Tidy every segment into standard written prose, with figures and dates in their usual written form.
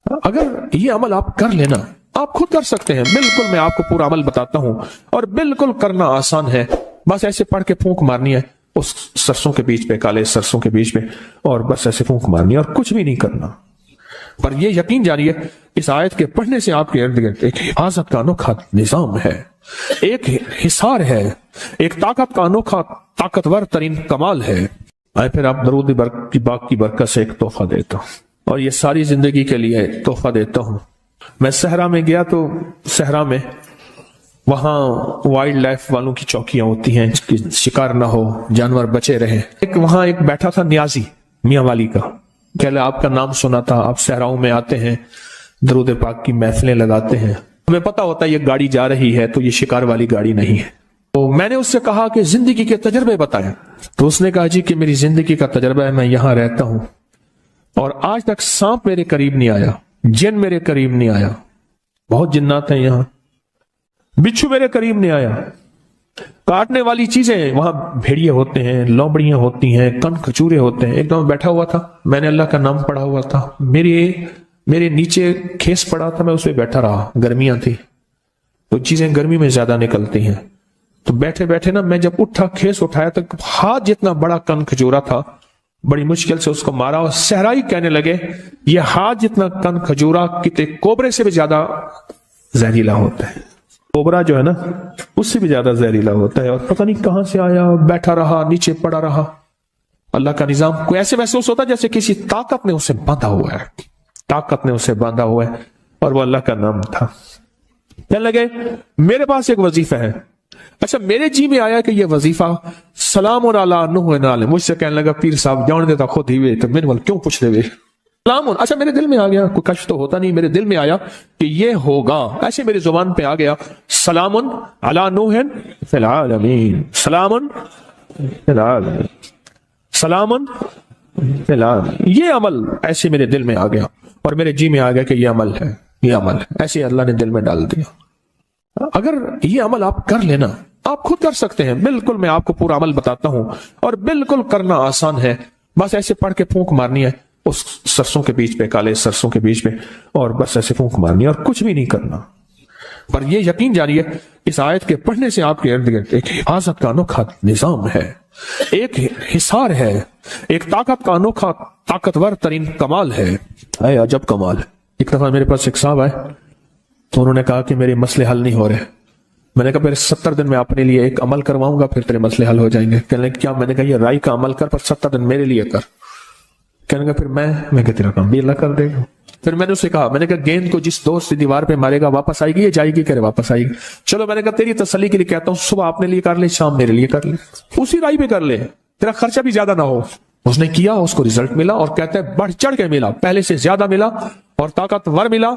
اگر یہ عمل آپ کر لینا، آپ خود کر سکتے ہیں، بالکل میں آپ کو پورا عمل بتاتا ہوں اور بالکل کرنا آسان ہے، بس ایسے پڑھ کے پھونک مارنی ہے اس سرسوں کے بیچ پہ، کالے سرسوں کے بیچ پہ، اور بس ایسے پھونک مارنی ہے اور کچھ بھی نہیں کرنا۔ پر یہ یقین جاری ہے اس آیت کے پڑھنے سے آپ کے ارد گرد ایک حفاظت کا انوکھا نظام ہے، ایک حصار ہے، ایک طاقت کا انوکھا طاقتور ترین کمال ہے۔ آئے پھر آپ درود کی باغ کی برکت سے ایک تحفہ دیتا ہوں، اور یہ ساری زندگی کے لیے تحفہ دیتا ہوں۔ میں صحرا میں گیا تو صحرا میں وہاں وائلڈ لائف والوں کی چوکیاں ہوتی ہیں کہ شکار نہ ہو، جانور بچے رہیں۔ وہاں ایک بیٹھا تھا نیازی میاں والی کا، کہلے آپ کا نام سنا تھا، آپ صحراؤں میں آتے ہیں، درود پاک کی محفلیں لگاتے ہیں، ہمیں پتا ہوتا ہے یہ گاڑی جا رہی ہے تو یہ شکار والی گاڑی نہیں ہے۔ تو میں نے اس سے کہا کہ زندگی کے تجربے بتائیں، تو اس نے کہا جی کہ میری زندگی کا تجربہ ہے، میں یہاں رہتا ہوں اور آج تک سانپ میرے قریب نہیں آیا، جن میرے قریب نہیں آیا، بہت جنات ہیں یہاں، بچھو میرے قریب نہیں آیا، کاٹنے والی چیزیں وہاں بھیڑیے ہوتے ہیں، لومڑیاں ہوتی ہیں، کن کھچورے ہوتے ہیں۔ ایک دم بیٹھا ہوا تھا، میں نے اللہ کا نام پڑھا ہوا تھا، میرے نیچے کھیس پڑا تھا، میں اس پہ بیٹھا رہا، گرمیاں تھی تو چیزیں گرمی میں زیادہ نکلتی ہیں، تو بیٹھے بیٹھے نا میں جب اٹھا، کھیس اٹھایا تو ہاتھ جتنا بڑا کن کھجورا تھا، بڑی مشکل سے اس کو مارا، اور صحرائی کہنے لگے یہ ہاتھ جتنا کن کھجورا کتے کوبرے سے بھی زیادہ زہریلا ہوتا ہے، کوبرا جو ہے نا اس سے بھی زیادہ زہریلا ہوتا ہے، اور پتہ نہیں کہاں سے آیا، بیٹھا رہا، نیچے پڑا رہا۔ اللہ کا نظام کوئی ایسے محسوس ہوتا ہے جیسے کسی طاقت نے اسے باندھا ہوا ہے، طاقت نے اسے باندھا ہوا ہے، اور وہ اللہ کا نام تھا۔ کہنے لگے میرے پاس ایک وظیفہ ہے۔ اچھا میرے جی میں آیا کہ یہ وظیفہ سلام علی نوح علیہ، مجھ سے کہنے لگا پیر صاحب جان دیتا خود ہی وے تو میں نے کیوں پوچھ دے سلام۔ اچھا میرے دل میں آ گیا، کوئی کشف تو ہوتا نہیں، میرے دل میں آیا کہ یہ ہوگا، ایسے میری زبان پہ آ گیا سلام علی نوح فی العالمین، سلام فی العالمین، سلام فی العالمین۔ یہ عمل ایسے میرے دل میں آ گیا اور میرے جی میں آ گیا کہ یہ عمل ہے، یہ عمل ہے، ایسے اللہ نے دل میں ڈال دیا۔ اگر یہ عمل آپ کر لینا، آپ خود کر سکتے ہیں، بالکل میں آپ کو پورا عمل بتاتا ہوں اور بالکل کرنا آسان ہے، بس ایسے پڑھ کے پھونک مارنی ہے اس سرسوں کے بیچ پہ، کالے سرسوں کے بیچ پہ، اور بس ایسے پھونک مارنی ہے اور کچھ بھی نہیں کرنا۔ پر یہ یقین جاری ہے اس آیت کے پڑھنے سے آپ کے ارد گرد ایک حفاظت کا انوکھا نظام ہے، ایک حصار ہے، ایک طاقت کا انوکھا طاقتور ترین کمال ہے۔ اے عجب کمال ہے۔ ایک دفعہ میرے پاس ایک صاحب آئے تو انہوں نے کہا کہ میرے مسئلے حل نہیں ہو رہے۔ میں نے کہا پھر 70 دن میں اپنے لیے ایک عمل کرواؤں گا، پھر تیرے مسئلے حل ہو جائیں گے۔ کہنے لگے کیا؟ میں نے کہا یہ رائی کا عمل کر، پر 70 دن میرے لیے کر۔ کہنے لگا پھر میں کہ تیرا کام بھی اللہ کر دے گا۔ پھر میں نے اسے کہا، میں نے کہا گیند کو جس دوست سے دیوار پہ مارے گا واپس آئے گی یا جائے گی؟ کہہ رہے واپس آئے گی۔ چلو میں نے کہا تیری تسلی کے لیے کہتا ہوں، صبح اپنے لیے کر لے، شام میرے لیے کر لے، اسی رائی پہ کر لے، تیرا خرچہ بھی زیادہ نہ ہو۔ اس نے کیا، اس کو رزلٹ ملا، اور کہتا ہے بڑھ چڑھ کے ملا، پہلے سے زیادہ ملا، اور طاقتور ملا،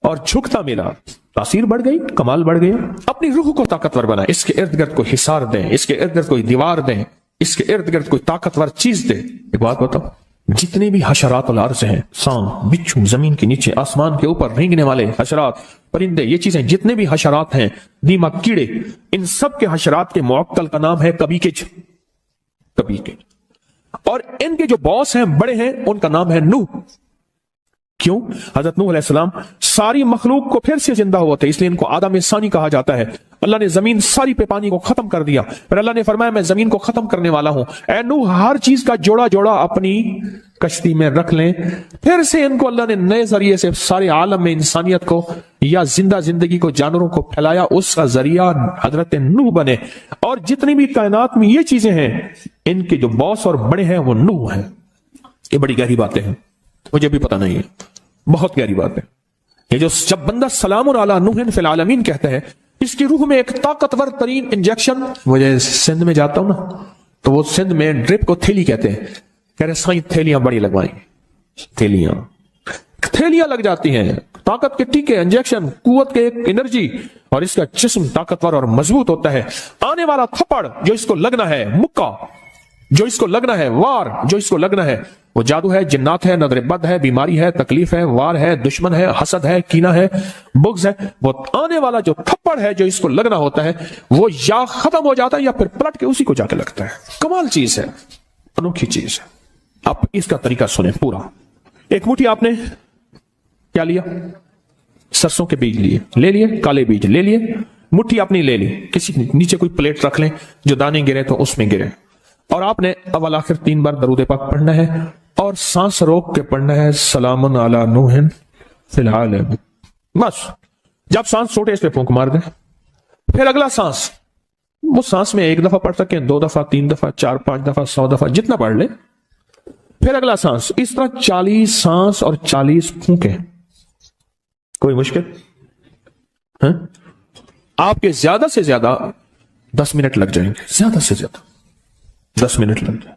اور جھکتا ملا، تاثیر بڑھ گئی، کمال بڑھ گیا۔ اپنی روح کو طاقتور بنائیں، اس کے ارد گرد کوئی حصار دیں، اس کے ارد گرد کوئی دیوار دیں، اس کے ارد گرد کوئی طاقتور چیز دیں۔ ایک بات بتاؤ، جتنے بھی حشرات الارض ہیں، سانپ، بچھو، زمین کے نیچے، آسمان کے اوپر رینگنے والے حشرات، پرندے، یہ چیزیں جتنے بھی حشرات ہیں، دیمک، کیڑے، ان سب کے حشرات کے معقل کا نام ہے کبیکج، اور ان کے جو باس ہیں، بڑے ہیں، ان کا نام ہے نوح۔ کیوں؟ حضرت نوح علیہ السلام ساری مخلوق کو پھر سے زندہ ہوا تھے، اس لیے ان کو آدم ثانی کہا جاتا ہے۔ اللہ نے زمین ساری پہ پانی کو ختم کر دیا، پھر اللہ نے فرمایا میں زمین کو ختم کرنے والا ہوں، اے نوح ہر چیز کا جوڑا جوڑا اپنی کشتی میں رکھ لیں۔ پھر سے ان کو اللہ نے نئے ذریعے سے سارے عالم میں انسانیت کو یا زندہ زندگی کو، جانوروں کو پھیلایا، اس کا ذریعہ حضرت نوح بنے۔ اور جتنی بھی کائنات میں یہ چیزیں ہیں، ان کے جو باس اور بڑے ہیں وہ نوح ہیں۔ یہ بڑی گہری باتیں ہیں، مجھے بھی پتہ نہیں ہے، بہت گہری بات ہے یہ۔ جو جب بندہ سلام علی نوح فی العالمین کہتا ہے، اس کی روح میں ایک طاقتور ترین انجیکشن۔ مجھے سندھ میں جاتا ہوں نا، تو وہ سندھ میں ڈرپ کو تھیلی کہتے ہیں، کہہ رہے سائیں تھیلیاں بڑی لگوائیں، تھیلیاں لگ جاتی ہیں، طاقت کے ٹیکے، انجیکشن، قوت کے ایک انرجی، اور اس کا جسم طاقتور اور مضبوط ہوتا ہے۔ آنے والا تھپڑ جو اس کو لگنا ہے، مکہ جو اس کو لگنا ہے، وار جو اس کو لگنا ہے، وہ جادو ہے، جنات ہے، نظر بد ہے، بیماری ہے، تکلیف ہے، وار ہے، دشمن ہے، حسد ہے، کینہ ہے، بغض ہے۔ وہ آنے والا جو تھپڑ ہے جو اس کو لگنا ہوتا ہے، وہ یا ختم ہو جاتا ہے یا پھر پلٹ کے اسی کو جا کے لگتا ہے۔ کمال چیز ہے، انوکھی چیز ہے۔ آپ اس کا طریقہ سنیں پورا۔ ایک مٹھی آپ نے क्या लिया? सरसों के बीज लिए, ले लिए, काले बीज ले लिए, मुट्ठी अपनी ले ली, किसी नीचे कोई प्लेट रख लें, जो दाने गिरे तो उसमें गिरे, और आपने अव्वल आखिर 3 बार दरूद पाक पढ़ना है और सांस रोक के पढ़ना है, सलामुन अला नूहिन फिल आलमीन। बस जब सांस छोटे इस पे फूंक मार दें, फिर अगला सांस, वो सांस में 1 दफा पढ़ सकें, 2 दफा, 3 दफा, 4, 5 दफा, 100 दफा, जितना पढ़ ले, फिर अगला सांस, इस तरह 40 सांस और 40 फूंके। कोई मुश्किल है? आपके ज्यादा से ज्यादा 10 मिनट लग जाएंगे, ज्यादा से ज्यादा 10 मिनट लग जाए,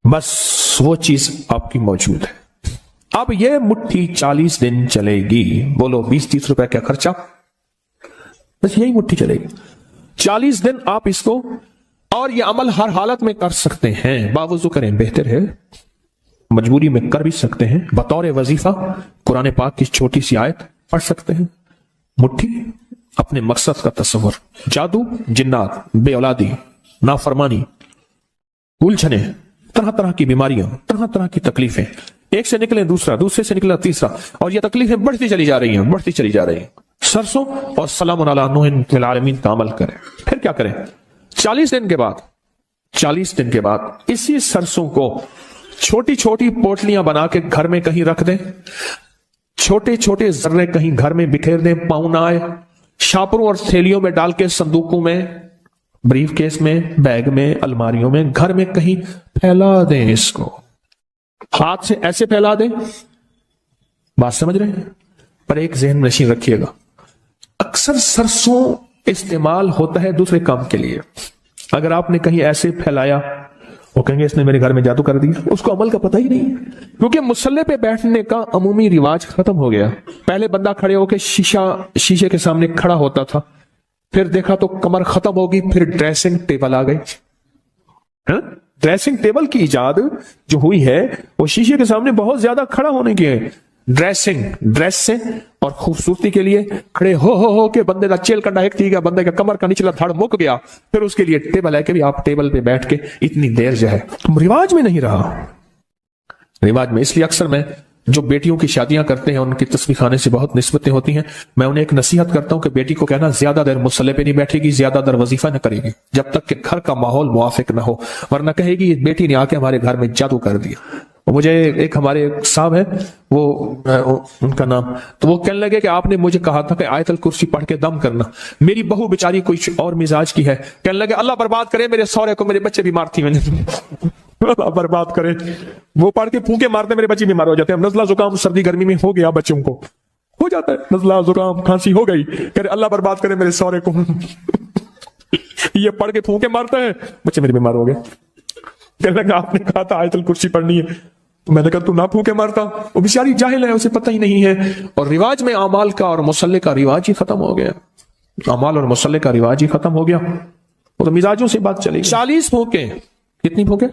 बस वो चीज आपकी मौजूद है। अब ये मुट्ठी 40 दिन चलेगी, बोलो 20-30 रुपए का खर्चा, बस यही मुट्ठी चलेगी 40 दिन आप इसको, और ये अमल हर हालत में कर सकते हैं, बावजू करें बेहतर है, मजबूरी में कर भी सकते हैं, बतौर वजीफा कुरान पाक की छोटी सी आयत पढ़ सकते हैं। मुट्ठी अपने मकसद का तस्वर, जादू, जिन्नात, बेऔलादी, नाफरमानी, उलझने, तरह तरह की बीमारियां, तरह तरह की तकलीफें, एक से निकले दूसरा, दूसरे से निकला तीसरा, और ये तकलीफें बढ़ती चली जा रही हैं, बढ़ती चली जा रही हैं। सरसों और सलामुन अला नूहिन फिल आलमीन का अमल करें। फिर क्या करें? 40 दिन के बाद, 40 दिन के बाद इसी सरसों को छोटी छोटी पोटलियां बना के घर में कहीं रख दें, छोटे छोटे जर्रे कहीं घर में बिखेर दें, पाँव ना आए, शापरों और थैलियों में डाल के, संदूकों में, ब्रीफ केस में, बैग में, अलमारियों में, घर में कहीं फैला दें। इसको हाथ से ऐसे फैला दें, बात समझ रहे हैं? पर एक जहन में नशीन रखिएगा, अक्सर सरसों इस्तेमाल होता है दूसरे काम के लिए। अगर आपने कहीं ऐसे फैलाया, वो कहेंगे इसने मेरे घर में जादू कर दिया, उसको अमल का पता ही नहीं, क्योंकि मुसल्ले पे बैठने का अमूमी रिवाज खत्म हो गया। पहले बंदा खड़े होकर शीशे के सामने खड़ा होता था, फिर देखा तो कमर खत्म होगी, फिर ड्रेसिंग टेबल आ गई। ड्रेसिंग टेबल की इजाद जो हुई है वो शीशे के सामने बहुत ज्यादा खड़ा होने की है। ड्रेस से और खूबसूरती के लिए खड़े हो के बंदे का चेल कंडा एक थी गया, बंदे का कमर का निचला धड़ मुक गया, फिर उसके लिए टेबल है कि भी आप टेबल पे बैठ के इतनी देर जो है, रिवाज में नहीं रहा। रिवाज में इसलिए अक्सर मैं जो बेटियों की शादियां करते हैं, उनकी तस्वीर खाने से बहुत निस्बतें होती हैं, मैं उन्हें एक नसीहत करता हूं कि बेटी को कहना ज्यादा देर मुसल्ले पे नहीं बैठेगी, ज्यादा देर वजीफा न करेगी, जब तक कि घर का माहौल मुआफिक ना हो, वरना कहेगी ये बेटी ने आके हमारे घर में जादू कर दिया। मुझे एक हमारे साहब है, वो उनका नाम, तो वो कहने लगे कि आपने मुझे कहा था कि आयतल कुर्सी पढ़ के दम करना, मेरी बहू बेचारी कोई और मिजाज की है, कहने लगे अल्लाह बर्बाद करे मेरे सौरे को, मेरे बच्चे बीमार थी, मैंने अल्लाह बर्बाद करे, वो पढ़ के फूंके मारते मेरे बच्चे बीमार हो जाते हैं। नजला जुकाम सर्दी गर्मी में हो गया, बच्चों को हो जाता है नजला जुकाम खांसी हो गई, कह अल्लाह बर्बाद करे मेरे सौरे को ये पढ़ के फूंके मारता है, बच्चे मेरे बीमार हो गए। कहने लगा आपने कहा था आयतल कुर्सी पढ़नी है, तो मैंने कहा तू ना फूंके मारता, वो बेचारी जाहिल है, उसे पता ही नहीं है। और रिवाज में अमाल का और मुसल्ले का रिवाज ही खत्म हो गया, अमाल और मुसल्ले का रिवाज ही खत्म हो गया, वो तो मिजाजों से बात चलेगी। 40 फूंके, कितनी फूंके?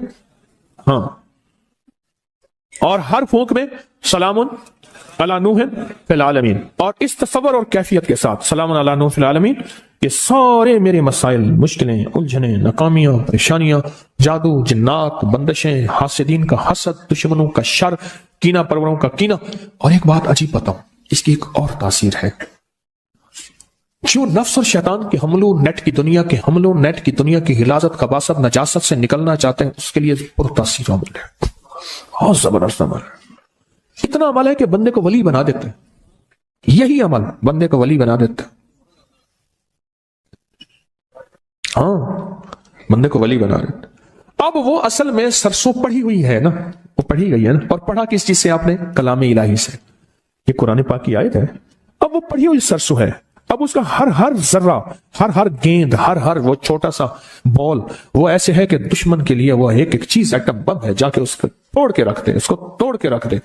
हाँ, और हर फूंक में सलामुन अला नूहिन फिल आलमीन, और इस तसव्वुर और कैफियत के साथ सलामुन अला नूहिन फिल आलमीन, ये सारे मेरे मसाइल, मुश्किलें, उलझने, नाकामियां, परेशानियां, जादू, जिन्नात, बंदिशें, हासिदीन का हसद, दुश्मनों का शर, कीना परवरों का कीना। और एक बात अजीब बताऊं, इसकी एक और तासीर है, जो नफ्स और शैतान के हमलों, नेट की दुनिया के हमलों, नेट की दुनिया की हिलाजत, खबासत, नजासत से निकलना चाहते हैं, उसके लिए पुरतासीर अमल है, बहुत जबरदस्त अमल है। इतना अमल है कि बंदे को वली बना देते हैं, यही अमल बंदे को वली बना देता है। हाँ, बंदे को वली बना देता। अब वो असल में सरसों पढ़ी हुई है ना, वो पढ़ी गई है ना, और पढ़ा किस चीज से आपने? कलाम इलाही से, ये कुरान पाक की आयत है। अब वो पढ़ी हुई सरसों है, अब उसका हर जर्रा, हर गेंद, हर वो छोटा सा बॉल, वो ऐसे है कि दुश्मन के लिए वो एक चीज, आइटम बम है, जाके उसको तोड़ के रख दे, उसको तोड़ के रख दे,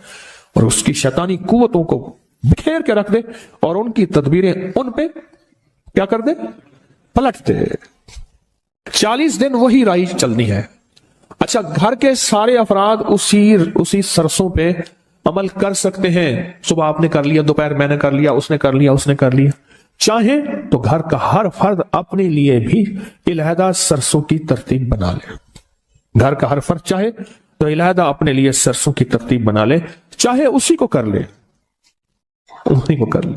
और उसकी शैतानी कुव्वतों को बिखेर के रख दे, और उनकी तदबीरें उन पे क्या कर दे? पलट दे। 40 दिन वही राइज चलनी है। अच्छा, घर के सारे अफराद उसी सरसों पे अमल कर सकते हैं। सुबह आपने कर लिया, दोपहर मैंने कर लिया, उसने कर लिया, उसने कर लिया। चाहे तो घर का हर फर्द अपने लिए भी इलाहदा सरसों की तरतीब बना ले। घर का हर फर्द चाहे तो इलाहदा अपने लिए सरसों की तरतीब बना ले, चाहे उसी को कर ले। उन्हीं को कर ले,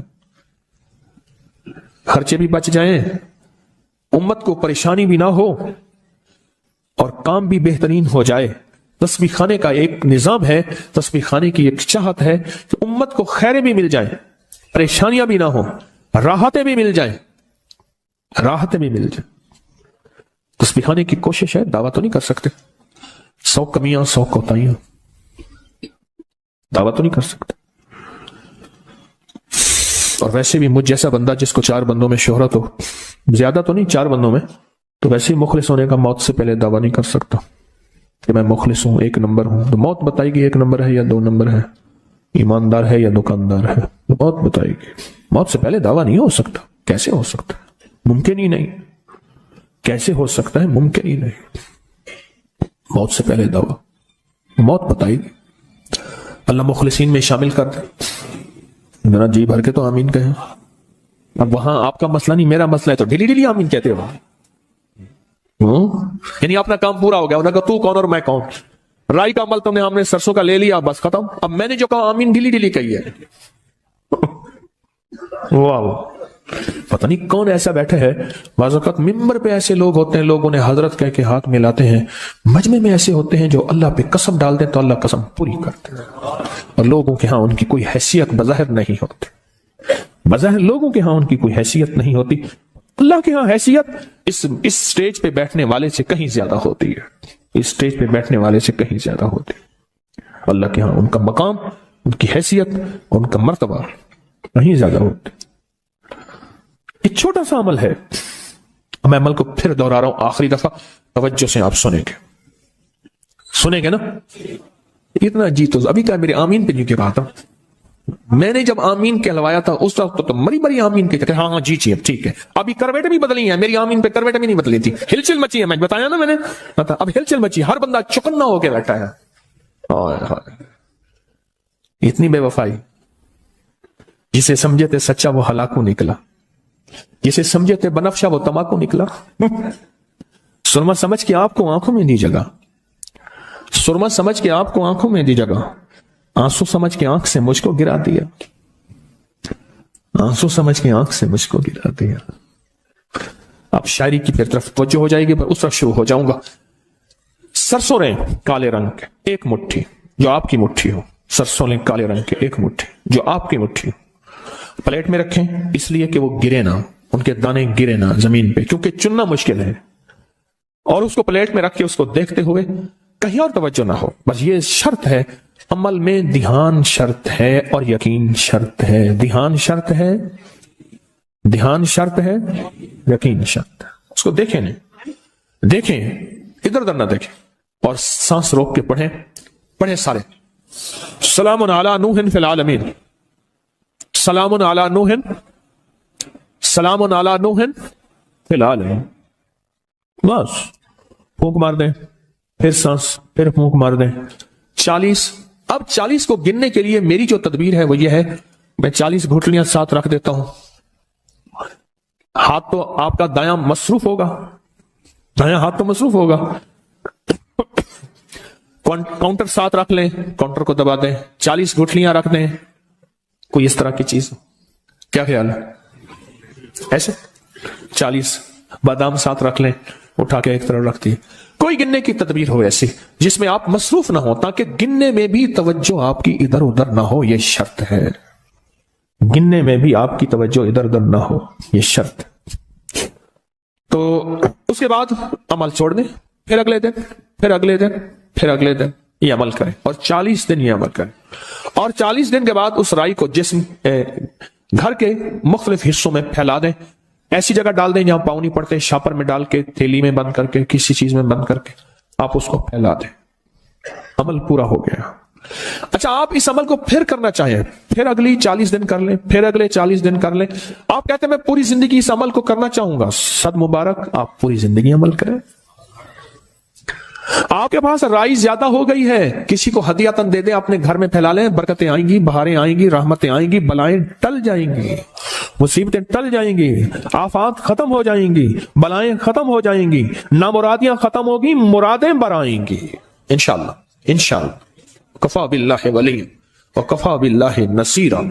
खर्चे भी बच जाएं, उम्मत को परेशानी भी ना हो और काम भी बेहतरीन हो जाए। तस्बीह खाने का एक निजाम है, तस्बीह खाने की एक चाहत है कि उम्मत को खैरें भी मिल जाएं, परेशानियां भी ना हो, राहतें भी मिल जाएं, राहतें भी मिल जाएं। तस्बीह खाने की कोशिश है, दावा तो नहीं कर सकते, 100 कमियां 100 कोताहियां, दावा तो नहीं कर सकते। और वैसे भी मुझ जैसा बंदा जिसको 4 बंदों में शोहरत हो, ज्यादा तो नहीं 4 बंदों में, तो वैसे ही मुखलिस होने का मौत से पहले दावा नहीं कर सकता कि मैं मुखलिस हूं, 1 नंबर हूं। तो मौत बताएगी 1 नंबर है या 2 नंबर है, ईमानदार है या दुकानदार है, तो मौत बताएगी। मौत से पहले दावा नहीं हो सकता। कैसे हो सकता है? मुमकिन ही नहीं। कैसे हो सकता है? मुमकिन ही नहीं। मौत से पहले दावा, मौत बताएगी। अल्लाह मुखलिसीन में शामिल कर दे। जरा जी भर के तो आमीन कहें। अब वहां आपका मसला नहीं, मेरा मसला है, तो ढीली ढीली आमीन कहते हो। यानी अपना काम पूरा हो गया। उन्होंने कहा तू कौन और मैं कौन, राई का अमल तुमने हमने सरसों का ले लिया, बस खत्म। अब मैंने जो कहा आमीन ढीली ढीली कही है। वाह, पता नहीं कौन ऐसा बैठे है। बाज़ वक़्त मिंबर पे ऐसे लोग होते हैं, लोग उन्हें हजरत कह के हाथ मिलाते हैं। मजमे में ऐसे होते हैं जो अल्लाह पे कसम डाल दें तो अल्लाह कसम पूरी करते हैं। और लोगों के यहां उनकी कोई हैसियत बज़ाहिर नहीं होती। बज़ाहिर लोगों के यहां उनकी कोई हैसियत नहीं होती। अल्लाह के यहां हैसियत इस स्टेज पे बैठने वाले से कहीं ज्यादा होती है। इस स्टेज पे बैठने वाले से कहीं ज्यादा होती है। अल्लाह के यहां उनका मकाम, उनकी हैसियत, उनका मर्तबा कहीं ज्यादा होती है। एक छोटा सा अमल है, मैं अमल को फिर दोहरा रहा हूं आखिरी दफा, तवज्जो से आप सुनेंगे ना। इतना जी तो अभी क्या मेरे आमीन पे नहीं क्यों कहा था। मैंने जब आमीन कहलवाया था उस वक्त तो मरी मरी आमीन के हाँ हाँ जी जी अब ठीक है। अभी करवेटें भी बदली हैं, मेरी आमीन पे करवेटें भी नहीं बदली थी। हिलचिल मची है, मैं बताया ना मैंने, अब हिलचिल मची, हर बंदा चुकन्ना होके बैठा है। इतनी बेवफाई, जिसे समझे थे सच्चा वो हलाकू निकला, जिसे समझे थे बनफशा वो तमाकू निकला। सुरमा समझ के आपको आंखों में दी जगह, सुरमा समझ के आपको आंखों में दी जगह, आंसू समझ के आंख से मुझको गिरा दिया, आंसू समझ के आंख से मुझको गिरा दिया। अब शायरी की फिर तरफ तवज्जो हो जाएगी, पर उस वक्त शुरू हो जाऊंगा। सरसों रहे काले रंग के एक मुट्ठी, जो आपकी मुट्ठी हो। सरसों ले काले रंग के एक मुट्ठी, जो आपकी मुट्ठी हो। प्लेट में रखें इसलिए कि वो गिरे ना, उनके दाने गिरे ना जमीन पे, क्योंकि चुनना मुश्किल है। और उसको प्लेट में रख के उसको देखते हुए कहीं और तवज्जो ना हो। बस ये शर्त है, अमल में ध्यान शर्त है और यकीन शर्त है। ध्यान शर्त है, ध्यान शर्त है, यकीन शर्त है। उसको देखें नहीं, देखें इधर उधर ना देखें, और सांस रोक के पढ़ें सारे। सलामुन अला नूहिन फिल आलमीन, सलामुन अला नूहिन, सलामुन अला नूहिन फिल आलमीन। बस फूंक मार दें, फिर सांस, फिर फूंक मार दें। 40। अब 40 को गिनने के लिए मेरी जो तदबीर है वो ये है, मैं 40 घुटलियां साथ रख देता हूं। हाथ तो आपका दायां मसरूफ होगा, दायां हाथ तो मसरूफ होगा। काउंटर साथ रख लें, काउंटर को दबा दें, 40 घुटलियां रख दें, कोई इस तरह की चीज। क्या ख्याल है? ऐसे 40 बादाम साथ रख लें, उठा के एक तरफ रख दी। कोई गिनने की तदबीर हो ऐसी जिसमें आप मसरूफ ना हो, ताकि गिनने में भी तवज्जो आपकी इधर उधर ना हो, यह शर्त है। गिनने में भी आपकी तवज्जो इधर उधर ना हो, यह शर्त। तो उसके बाद अमल छोड़ दें, फिर अगले दिन, फिर अगले दिन, फिर अगले दिन ये अमल करें, और 40 दिन ये अमल करें। और 40 दिन के बाद उस राई को जिस्म घर के मुख्तलिफ हिस्सों में फैला दें। ऐसी जगह डाल दें जहां पाँव नहीं पड़ते, शापर में डाल के, थैली में बंद करके, किसी चीज में बंद करके आप उसको फैला दें। अमल पूरा हो गया। अच्छा, आप इस अमल को फिर करना चाहें, फिर अगली 40 दिन कर लें, फिर अगले 40 दिन कर लें। आप कहते हैं मैं पूरी जिंदगी इस अमल को करना चाहूंगा, सद मुबारक, आप पूरी जिंदगी अमल करें। आपके पास राई ज्यादा हो गई है, किसी को हदियतन दे दें, अपने घर में फैला लें। बरकतें आएंगी, बहारें आएंगी, रहमतें आएंगी, बलाएं टल जाएंगी, मुसीबतें टल जाएंगी, आफात खत्म हो जाएंगी, बलाएं खत्म हो जाएंगी, नामुरादियां खत्म होगी, मुरादें बराएंगी इंशाअल्लाह। इंशाअल्लाह। कफा बिल्लाहि वली व कफा बिल्लाहि नसीरा।